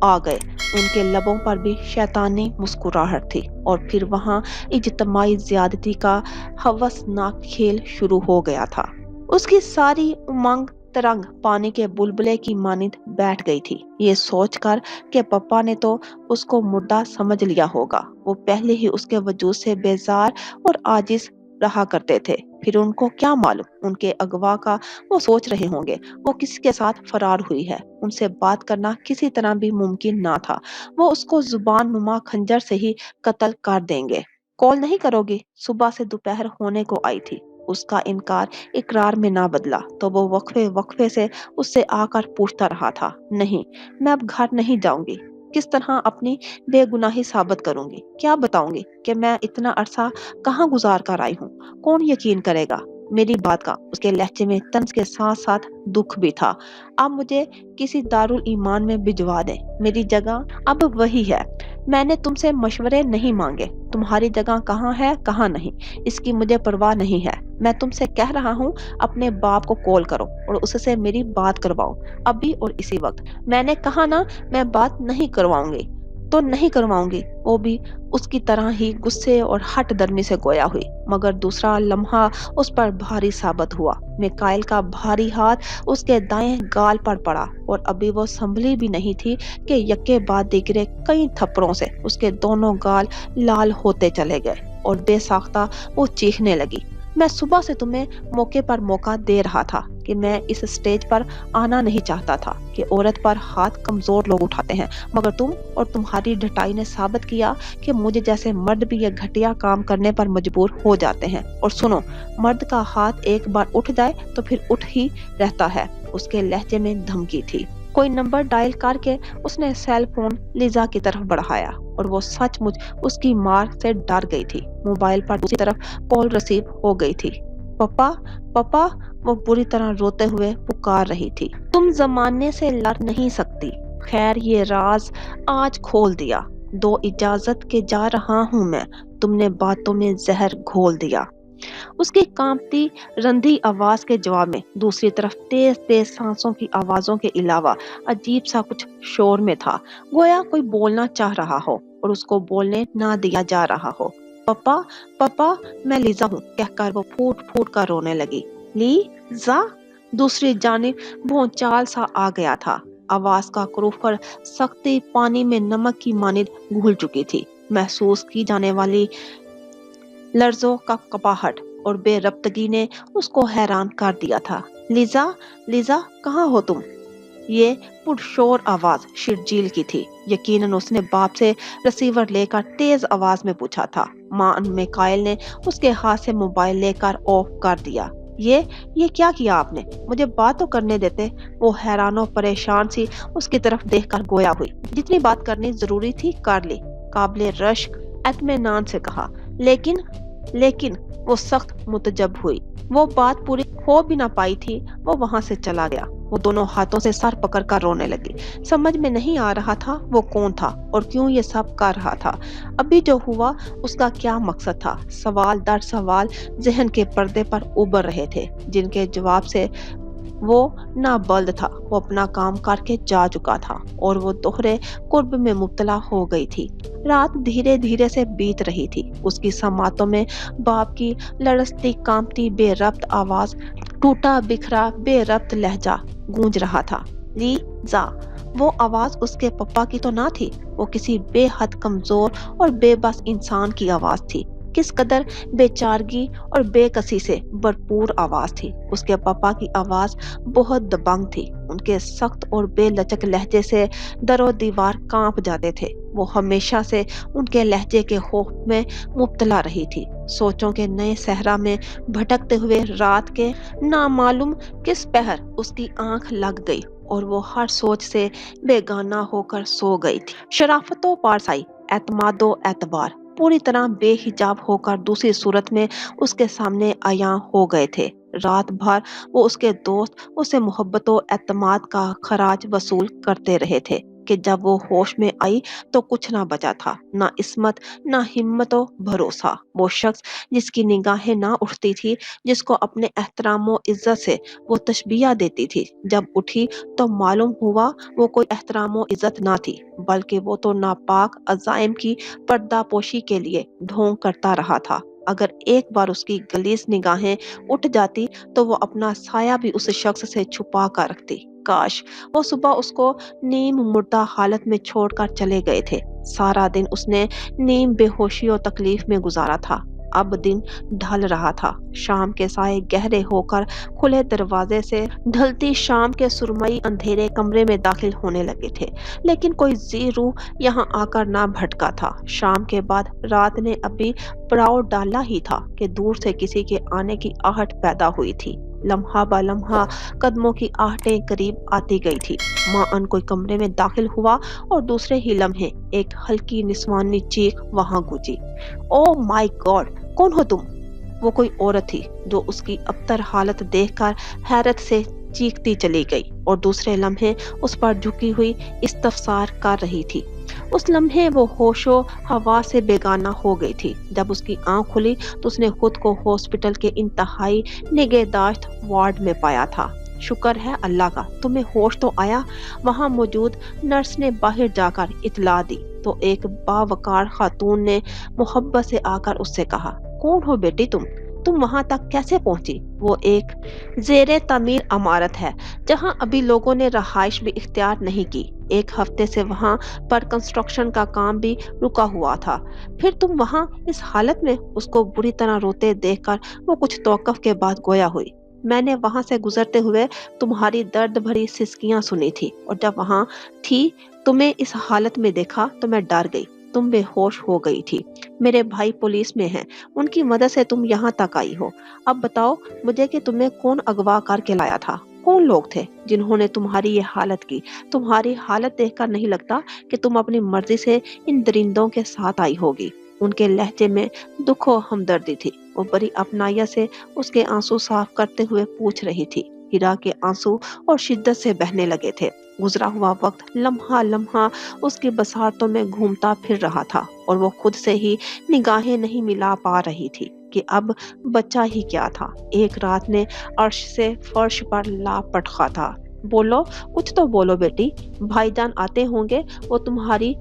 आ गए। उनके लबों पर भी शैतानी मुस्कुराहट थी और फिर वहां इज्तिमाई ज्यादती का हवसनाक खेल शुरू हो गया था। उसकी सारी उमंग तरंग पानी के बुलबुले की मानिंद बैठ गई थी। ये सोचकर कि पापा ने तो उसको मुर्दा समझ लिया होगा। वो पहले ही उसके वजूद से बेजार और आजिज रहा करते थे। फिर उनको क्या मालूम, उनके अगवा का वो सोच रहे होंगे। वो किसी के साथ फरार हुई है। उनसे बात करना किसी तरह भी मुमकिन ना था। वो उसको जुबान नुमा खंजर से ही कत्ल कर देंगे। कॉल नहीं करोगी? सुबह से दोपहर होने को आई थी। उसका इनकार इकरार में ना बदला तो वो वक्फे वक्फे से उससे आकर पूछता रहा था, नहीं, मैं अब घर नहीं जाऊंगी। किस तरह अपनी बेगुनाही साबित करूंगी? क्या बताऊंगी कि मैं इतना अरसा कहाँ गुजार कर आई हूँ? कौन यकीन करेगा मेरी बात का? उसके लहजे में तंज के साथ साथ दुख भी था। अब मुझे किसी दारुल ईमान में भिजवा दे, मेरी जगह अब वही है। मैंने तुमसे मशवरे नहीं मांगे। तुम्हारी जगह कहाँ है कहाँ नहीं, इसकी मुझे परवाह नहीं है। मैं तुमसे कह रहा हूँ, अपने बाप को कॉल करो और उससे मेरी बात करवाओ, अभी और इसी वक्त। मैंने कहा ना, मैं बात नहीं करवाऊंगी तो नहीं करवाऊंगी। वो भी उसकी तरह ही गुस्से और हट दर्मी से गोया हुई, मगर दूसरा लम्हा उस पर भारी साबित हुआ। मिकाइल का भारी हाथ उसके दाएं गाल पर पड़ा और अभी वो संभली भी नहीं थी कि यक्के बाद दिगरे कई थप्पड़ों से उसके दोनों गाल लाल होते चले गए और बेसाख्ता वो चीखने लगी। मैं सुबह से तुम्हें मौके पर मौका दे रहा था कि मैं इस स्टेज पर आना नहीं चाहता था कि औरत पर हाथ कमजोर लोग उठाते हैं, मगर तुम और तुम्हारी ढटाई ने साबित किया कि मुझे जैसे मर्द भी ये घटिया काम करने पर मजबूर हो जाते हैं। और सुनो, मर्द का हाथ एक बार उठ जाए तो फिर उठ ही रहता है। उसके लहजे में धमकी थी। कोई नंबर डायल करके उसने सेल फोन लिजा की तरफ बढ़ाया और वो सचमुच उसकी मार से डर गई थी। मोबाइल पर दूसरी तरफ कॉल रिसीव हो गई थी। पापा, पापा, वो बुरी तरह रोते हुए पुकार रही थी। तुम जमाने से लड़ नहीं सकती। खैर, ये राज आज खोल दिया। दो इजाजत के जा रहा हूँ मैं। तुमने बातों में जहर घोल दिया। उसकी कांपती रंधी आवाज के जवाब में दूसरी तरफ तेज तेज सांसों की आवाजों के अलावा अजीब सा कुछ शोर में था, गोया कोई बोलना चाह रहा हो और उसको बोलने ना दिया जा रहा हो। पापा, पापा, मैं लीजा हूँ, कहकर वो फूट फूट कर रोने लगी। लीजा? दूसरी जानिब भौचाल सा आ गया था। आवाज का क्रूफर सख्ती पानी में नमक की मानिद घुल चुकी थी। महसूस की जाने वाली लर्जों का कपाहट और बेरब्तगी ने उसको हैरान कर दिया था। लीजा, लीजा, कहाँ हो तुम? ये पुरशोर आवाज शिरजील की थी। यकीनन उसने बाप से रिसीवर लेकर तेज आवाज में पूछा था। मां मिकाइल ने उसके हाथ से मोबाइल लेकर ऑफ कर दिया। ये क्या किया आपने? मुझे बात तो करने देते। वो हैरान और परेशान सी उसकी तरफ देखकर गोया हुई। जितनी बात करनी जरूरी थी कर ली, काबिले रश्क इत्मीनान से कहा। लेकिन वो सख्त मुतजब हुई। वो बात पूरी हो भी ना पाई थी, वो वहां से चला गया। वो दोनों हाथों से सर पकड़कर रोने लगी। समझ में नहीं आ रहा था वो कौन था और क्यों ये सब कर रहा था। अभी जो हुआ उसका क्या मकसद था? सवाल दर सवाल जहन के पर्दे पर उभर रहे थे, जिनके जवाब से वो ना बल्द था, वो अपना काम करके जा चुका था और वो दोहरे कुर्ब में मुब्तला हो गई थी। रात धीरे धीरे से बीत रही थी। उसकी समातों में बाप की लड़सती कांपती बेरब्त आवाज, टूटा बिखरा बेरब्त लहजा गूंज रहा था। ली जा। वो आवाज उसके पप्पा की तो ना थी, वो किसी बेहद कमजोर और बेबस इंसान की आवाज थी। किस कदर बेचारगी और बेकसी से भरपूर आवाज थी। उसके पापा की आवाज बहुत दबंग थी। उनके सख्त और बेलचक लहजे से दरो दीवार कांप जाते थे। वो हमेशा से उनके लहजे के खौफ में मुब्तला रही थी। सोचों के नए सहरा में भटकते हुए रात के नामालूम किस पहर उसकी आंख लग गई और वो हर सोच से बेगाना होकर सो गई थी। शराफतो पारसाई, एतमादो एतबार पूरी तरह बेहिजाब होकर दूसरी सूरत में उसके सामने आया हो गए थे। रात भर वो उसके दोस्त उसे मोहब्बतों एतमाद का खराज वसूल करते रहे थे कि जब वो होश में आई तो कुछ ना बचा था, ना इस्मत, ना हिम्मत और भरोसा। वो शख्स जिसकी निगाहें ना उठती थी, जिसको अपने एहतराम और इज्जत से वो तशबिया देती थी, जब उठी तो मालूम हुआ वो कोई एहतराम और इज्जत ना थी, बल्कि वो तो नापाक अजाइम की पर्दापोशी के लिए ढोंग करता रहा था। अगर एक बार उसकी गलीज निगाहें उठ जाती तो वो अपना साया भी उस शख्स से छुपा कर रखती। काश वो सुबह उसको नीम मुर्दा हालत में छोड़कर चले गए थे। सारा दिन उसने नीम बेहोशी और तकलीफ में गुजारा था। अब दिन ढल रहा था। शाम के साए गहरे होकर खुले दरवाजे से ढलती शाम के सुरमई अंधेरे कमरे में दाखिल होने लगे थे, लेकिन कोई जी रूह यहाँ आकर ना भटका था। शाम के बाद रात ने अभी पड़ाव डाला ही था कि दूर से किसी के आने की आहट पैदा हुई थी। लम्हा ब लम्हा कदमों की आहटें करीब आती गई थी। माअन कोई कमरे में दाखिल हुआ और दूसरे ही लम्हे एक हल्की निस्वानी चीख वहां गूंजी। ओ माय गॉड, कौन हो तुम? वो कोई औरत थी जो उसकी अबतर हालत देखकर हैरत से चीखती चली गई और दूसरे लम्हे उस पर झुकी हुई इस्तफसार कर रही थी। उस लम्हे वो होशो हवा से बेगाना हो गई थी। जब उसकी आंख खुली तो उसने खुद को हॉस्पिटल के इंतहाई निगहदाश्त वार्ड में पाया था। शुक्र है अल्लाह का, तुम्हें होश तो आया। वहां मौजूद नर्स ने बाहर जाकर इतला दी तो एक बावकार खातून ने मोहब्बत से आकर उससे कहा, कौन हो बेटी तुम वहां तक कैसे पहुंची? वो एक जेरे तामीर इमारत है जहां अभी लोगों ने रहाइश भी इख्तियार नहीं की। एक हफ्ते से वहां पर कंस्ट्रक्शन का काम भी रुका हुआ था। फिर तुम वहां इस हालत में? उसको बुरी तरह रोते देखकर वो कुछ तौक़ुफ़ के बाद गोया हुई। मैंने वहां से गुजरते हुए तुम्हारी दर्द भरी सिसकियां सुनी थी और जब वहां थी तुम्हें इस हालत में देखा तो मैं डर गई। तुम बेहोश हो गई थी। मेरे भाई पुलिस में हैं, उनकी मदद से तुम यहाँ तक आई हो। अब बताओ मुझे कि तुम्हें कौन अगवा करके लाया था? कौन लोग थे जिन्होंने तुम्हारी ये हालत की? तुम्हारी हालत देखकर नहीं लगता कि तुम अपनी मर्जी से इन दरिंदों के साथ आई होगी। उनके लहजे में दुख और हमदर्दी थी। वो बड़ी अपनाइया से उसके आंसू साफ करते हुए पूछ रही थी। हिरा के आंसू और शिद्दत से बहने लगे थे। गुजरा हुआ वक्त लम्हा लम्हा उसकी बसारतों में घूमता फिर रहा था और वो खुद से ही निगाहें नहीं मिला पा रही थी कि अब बच्चा ही क्या था। एक रात ने अर्श से फर्श पर ला पटखा था। बोलो, कुछ तो बोलो बेटी, भाईजान आते होंगे, वो तुम्हारी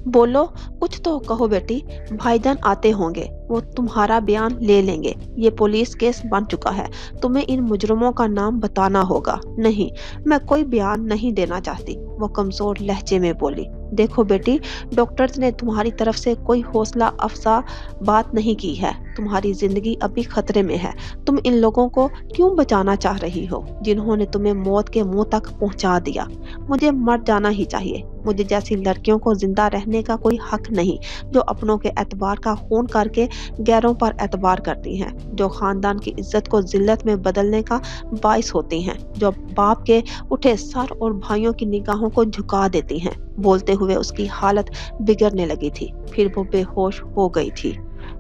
बोलो, कुछ तो कहो बेटी, भाईजान आते होंगे, वो तुम्हारा बयान ले लेंगे। ये पुलिस केस बन चुका है, तुम्हें इन मुजरिमों का नाम बताना होगा। नहीं, मैं कोई बयान नहीं देना चाहती, वो कमजोर लहजे में बोली। देखो बेटी, डॉक्टर्स ने तुम्हारी तरफ से कोई हौसला अफजा बात नहीं की है। तुम्हारी जिंदगी अभी खतरे में है। तुम इन लोगों को क्यों बचाना चाह रही हो जिन्होंने तुम्हें मौत के मुंह तक पहुंचा दिया? मुझे मर जाना ही चाहिए। मुझे जैसी लड़कियों को जिंदा रहने का कोई हक नहीं, जो अपनों के एतबार का खून करके गैरों पर एतबार करती हैं, जो खानदान की इज्जत को जिल्लत में बदलने का बाइस होती हैं, जो बाप के उठे सर और भाइयों की निगाहों को झुका देती हैं। बोलते हुए उसकी हालत बिगड़ने लगी थी। फिर वो बेहोश हो गई थी।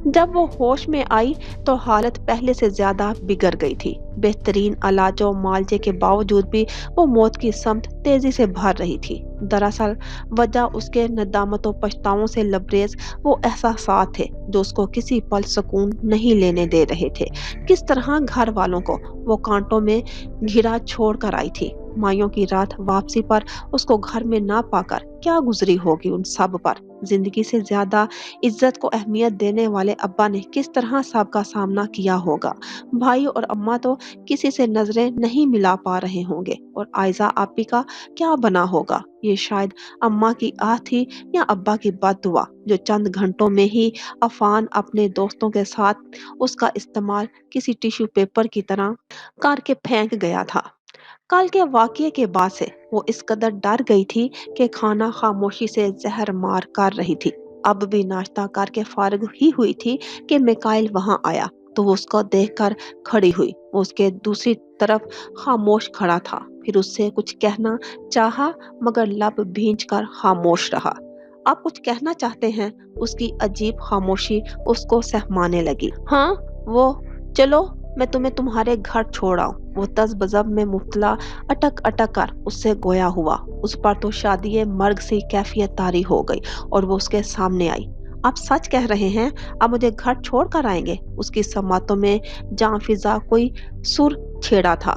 जब वो होश में आई तो हालत पहले से ज्यादा बिगड़ गई थी। बेहतरीन इलाज और मुआवजे के बावजूद भी वो मौत की समत तेजी से भर रही थी। दरअसल वजह उसके नदामतों पछतावों से लबरेज वो एहसासात थे जो उसको किसी पल सुकून नहीं लेने दे रहे थे। किस तरह घर वालों को वो कांटों में घिरा छोड़ कर आई थी। माइयों की रात वापसी पर उसको घर में ना पाकर क्या गुजरी होगी उन सब पर। जिंदगी से ज्यादा इज्जत को अहमियत देने वाले अब्बा ने किस तरह सबका सामना किया होगा। भाई और अम्मा तो किसी से नजरें नहीं मिला पा रहे होंगे और आयजा आपी का क्या बना होगा। ये शायद अम्मा की आह थी या अब्बा की बददुआ जो चंद घंटों में ही अफान अपने दोस्तों के साथ उसका इस्तेमाल किसी टिश्यू पेपर की तरह करके फेंक गया था। कल के वाकये के बाद से वो इस कदर डर गई थी कि खाना खामोशी से जहर मार कर रही थी। अब भी नाश्ता करके फारिग ही हुई थी कि मिकाइल वहां आया तो वो उसको देखकर खड़ी हुई। वो उसके दूसरी तरफ खामोश खड़ा था। फिर उससे कुछ कहना चाहा मगर लब भींच कर खामोश रहा। आप कुछ कहना चाहते हैं? उसकी अजीब खामोशी उसको सहमाने लगी। हाँ, वो चलो मैं तुम्हें तुम्हारे घर छोड़ आऊं। वो तज बजब में मुब्तला अटक अटक कर उससे गोया हुआ। उस पर तो शादी मर्ग सी कैफियत तारी हो गई और वो उसके सामने आई। आप सच कह रहे हैं? आप मुझे घर छोड़ कर आएंगे? उसकी समातों में जान फिजा कोई सुर छेड़ा था,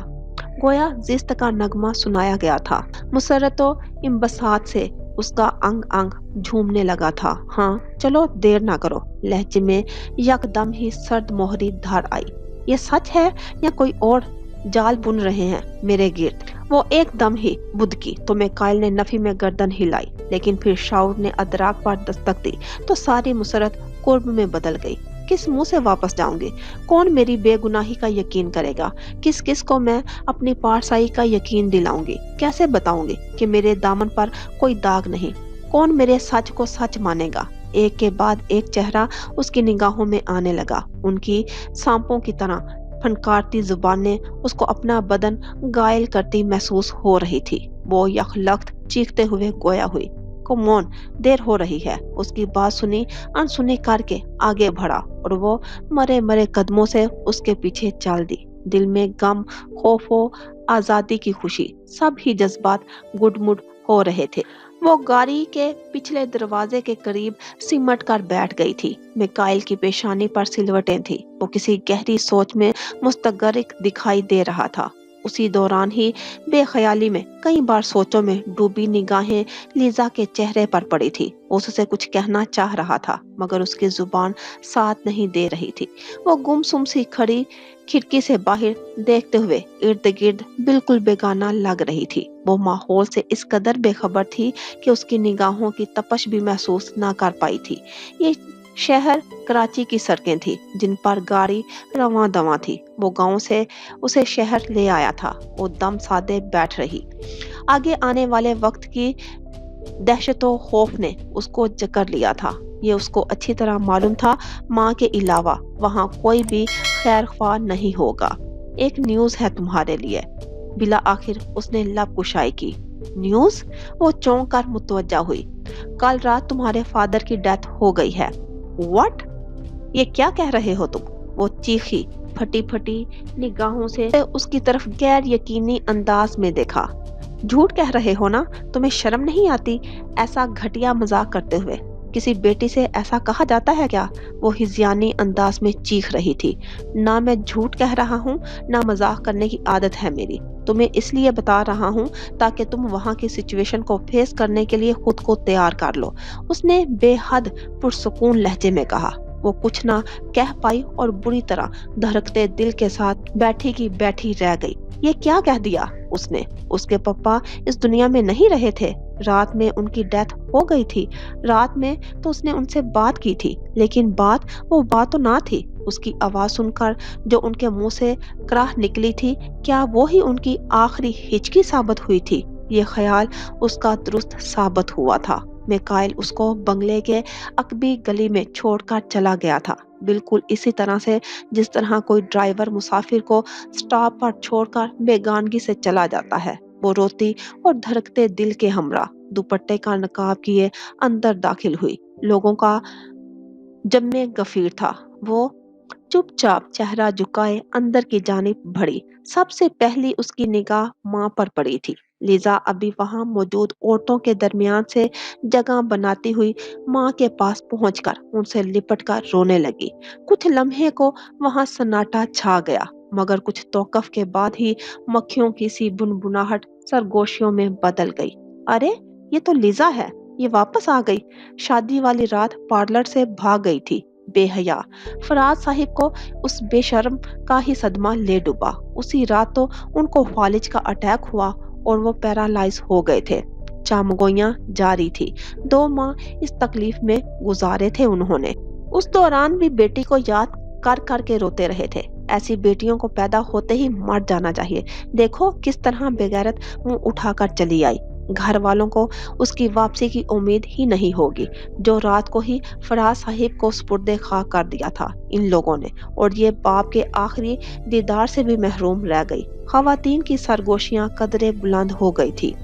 गोया जिस्त का नगमा सुनाया गया था। मुसरतो इम्बसात से उसका अंग अंग झूमने लगा था। हाँ चलो देर ना करो। लहजे में यकदम ही सर्द मोहरी धार आई। ये सच है या कोई और जाल बुन रहे हैं मेरे गिर्द? वो एकदम ही बुदकी तो मिकाइल ने नफी में गर्दन हिलाई, लेकिन फिर शाउर ने अदराक पर दस्तक दी तो सारी मुसरत कुर्ब में बदल गई। किस मुंह से वापस जाऊंगी? कौन मेरी बेगुनाही का यकीन करेगा? किस किस को मैं अपनी पारसाई का यकीन दिलाऊंगी? कैसे बताऊंगी कि मेरे दामन पर कोई दाग नहीं? कौन मेरे सच को सच मानेगा? एक के बाद एक चेहरा उसकी निगाहों में आने लगा। उनकी सांपों की तरह फनकारती जुबानें उसको अपना बदन घायल करती महसूस हो रही थी। वो यखलख्त चीखते हुए गोया हुई। कमोन, देर हो रही है। उसकी बात सुनी अनसुनी करके आगे बढ़ा और वो मरे मरे कदमों से उसके पीछे चल दी। दिल में गम, खौफ और आजादी की खुशी सब ही जज्बात गुडमुड हो रहे थे। वो गाड़ी के पिछले दरवाजे के करीब सिमट कर बैठ गई थी। मिकाइल की पेशानी पर सिलवटें थी। वो किसी गहरी सोच में मुस्तगरिक दिखाई दे रहा था। उसी दौरान ही बेख्याली में कई बार सोचों में डूबी निगाहें लीजा के चेहरे पर पड़ी थी। उससे कुछ कहना चाह रहा था मगर उसकी जुबान साथ नहीं दे रही थी। वो गुमसुम सी खड़ी खिड़की से बाहर देखते हुए इर्द गिर्द बिल्कुल बेगाना लग रही थी। वो माहौल से इस कदर बेखबर थी कि उसकी निगाहों की तपश भी महसूस ना कर पाई थी। ये शहर कराची की सड़कें थी जिन पर गाड़ी रवां दवां थी। वो गांव से उसे शहर ले आया था। वो दम साधे बैठ रही। आगे आने वाले वक्त की दहशत और खौफ ने उसको जकड़ लिया था। ये उसको अच्छी तरह मालूम था। माँ के अलावा वहाँ कोई भी खैर ख्वाह नहीं होगा। एक न्यूज़ है तुम्हारे लिए। बिला आखिर उसने लब कुशाई की। न्यूज़? वो चौंक कर मुतवज्जा हुई। कल रात तुम्हारे फादर की डेथ हो गई है। व्हाट? ये क्या कह रहे हो तुम? वो चीखी। फटी फटी निगाहों से उसकी तरफ गैर यकीनी अंदाज में देखा। झूठ कह रहे हो ना? तुम्हें शर्म नहीं आती ऐसा घटिया मजाक करते हुए? किसी बेटी से ऐसा कहा जाता है क्या? वो हिज़यानी अंदाज में चीख रही थी। ना मैं झूठ कह रहा हूँ ना मजाक करने की आदत है मेरी। तुम्हें इसलिए बता रहा हूँ ताकि तुम वहाँ की सिचुएशन को फेस करने के लिए खुद को तैयार कर लो। उसने बेहद पुरसुकून लहजे में कहा। वो कुछ ना कह पाई और बुरी तरह धड़कते दिल के साथ बैठी की बैठी रह गई। ये क्या कह दिया उसने? उसके पापा इस दुनिया में नहीं रहे थे। रात में उनकी डेथ हो गई थी। रात में तो उसने उनसे बात की थी, लेकिन वो बात तो ना थी। उसकी आवाज सुनकर जो उनके मुंह से कराह निकली थी, क्या वो ही उनकी आखिरी हिचकी साबित हुई थी? ये ख्याल उसका दुरुस्त साबित हुआ था। मिकाइल उसको बंगले के अकबी गली में छोड़कर चला गया था, बिल्कुल इसी तरह से जिस तरह कोई ड्राइवर मुसाफिर को स्टॉप पर छोड़कर बेगानगी से चला जाता है। वो रोती और धड़कते दिल के हमरा दुपट्टे का नकाब किए अंदर दाखिल हुई। लोगों का जब में गफीर था। वो चुपचाप चेहरा झुकाए अंदर की जानिब बढ़ी। सबसे पहली उसकी निगाह माँ पर पड़ी थी। लिजा अभी वहां मौजूद औरतों के दरमियान से जगह बनाती हुई माँ के पास पहुंचकर उनसे लिपट कर रोने लगी। कुछ लम्हे को वहां सन्नाटा छा गया, मगर कुछ तौकफ के बाद ही मक्खियों की सी बुनबुनाहट सरगोशियों में बदल गई। अरे, ये तो लिजा है, ये वापस आ गई। शादी वाली रात पार्लर से भाग गई थी, बेहया। फराज साहिब को उस बेशर्म का ही सदमा ले डूबा। उसी रात तो उनको फालिज का अटैक हुआ और वो पैरालाइज हो गए थे। चामगोइयां जारी थी। 2 माह इस तकलीफ में गुजारे थे उन्होंने। उस दौरान भी बेटी को याद कर कर के रोते रहे थे। ऐसी बेटियों को पैदा होते ही मर जाना चाहिए। देखो किस तरह बेगैरत मुंह उठाकर चली आई। घर वालों को उसकी वापसी की उम्मीद ही नहीं होगी। जो रात को ही फराज साहिब को सुपुर्दे खाक कर दिया था इन लोगों ने, और ये बाप के आखिरी दीदार से भी महरूम रह गई। खवातीन की सरगोशियां कदरे बुलंद हो गई थी।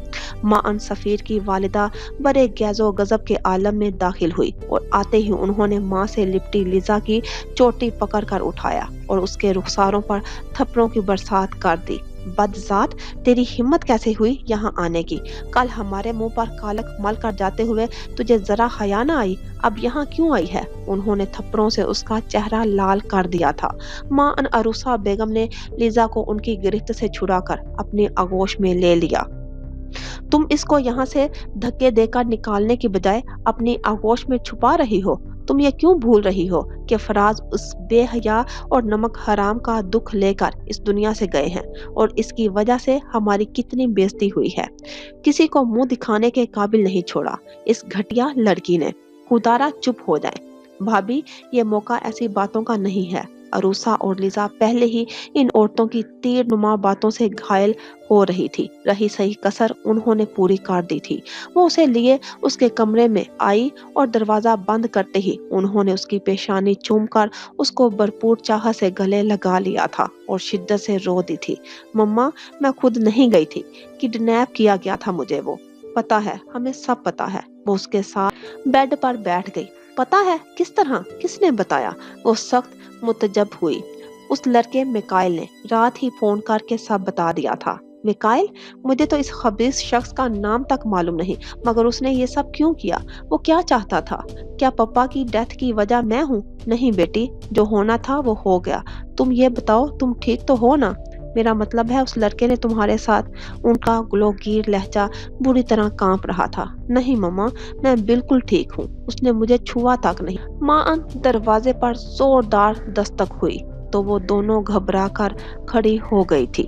मां सफीर की वालिदा बड़े गैजो गजब के आलम में दाखिल हुई और आते ही उन्होंने माँ से लिपटी लिजा की चोटी पकड़ कर उठाया और उसके रुखसारों पर थप्पड़ों की बरसात कर दी। बदजात, तेरी हिम्मत कैसे हुई यहाँ आने की? कल हमारे मुंह पर कालक मल कर जाते हुए तुझे जरा हया ना आई? अब यहाँ क्यों आई है? उन्होंने थप्पड़ों से उसका चेहरा लाल कर दिया था। मां अरूसा बेगम ने लिजा को उनकी गिरफ्त से छुड़ाकर अपनी आगोश में ले लिया। तुम इसको यहाँ से धक्के देकर निकालने की बजाय अपनी आगोश में छुपा रही हो। तुम ये क्यों भूल रही हो कि फराज उस बेहया और नमक हराम का दुख लेकर इस दुनिया से गए हैं और इसकी वजह से हमारी कितनी बेइज्जती हुई है। किसी को मुंह दिखाने के काबिल नहीं छोड़ा इस घटिया लड़की ने। खुदारा चुप हो जाए भाभी, ये मौका ऐसी बातों का नहीं है। अरूसा और लिजा पहले ही इन औरतों की तीर नुमा बातों से घायल हो रही थी। रही सही कसर उन्होंने पूरी कर दी थी। वो उसे लिए उसके कमरे में आई और दरवाजा बंद करते ही उन्होंने उसकी पेशानी चूमकर उसको भरपूर चाह से गले लगा लिया था और शिद्दत से रो दी थी। मम्मा, मैं खुद नहीं गई थी, किडनैप किया गया था मुझे। वो पता है, हमें सब पता है। वो उसके साथ बेड पर बैठ गई। पता है? किस तरह? किसने बताया? वो सख्त मुतजब हुई। उस लड़के मिकाइल ने रात ही फोन करके सब बता दिया था। मिकाइल? मुझे तो इस खबीस शख्स का नाम तक मालूम नहीं, मगर उसने ये सब क्यों किया? वो क्या चाहता था? क्या पापा की डेथ की वजह मैं हूँ? नहीं बेटी, जो होना था वो हो गया। तुम ये बताओ, तुम ठीक तो हो ना? मेरा मतलब है, उस लड़के ने तुम्हारे साथ। उनका गुलोगीर लहजा बुरी तरह कांप रहा था। नहीं मम्मा, मैं बिल्कुल ठीक हूँ। उसने मुझे छुआ तक नहीं। मां दरवाजे पर जोरदार दस्तक हुई तो वो दोनों घबरा कर खड़ी हो गई थी।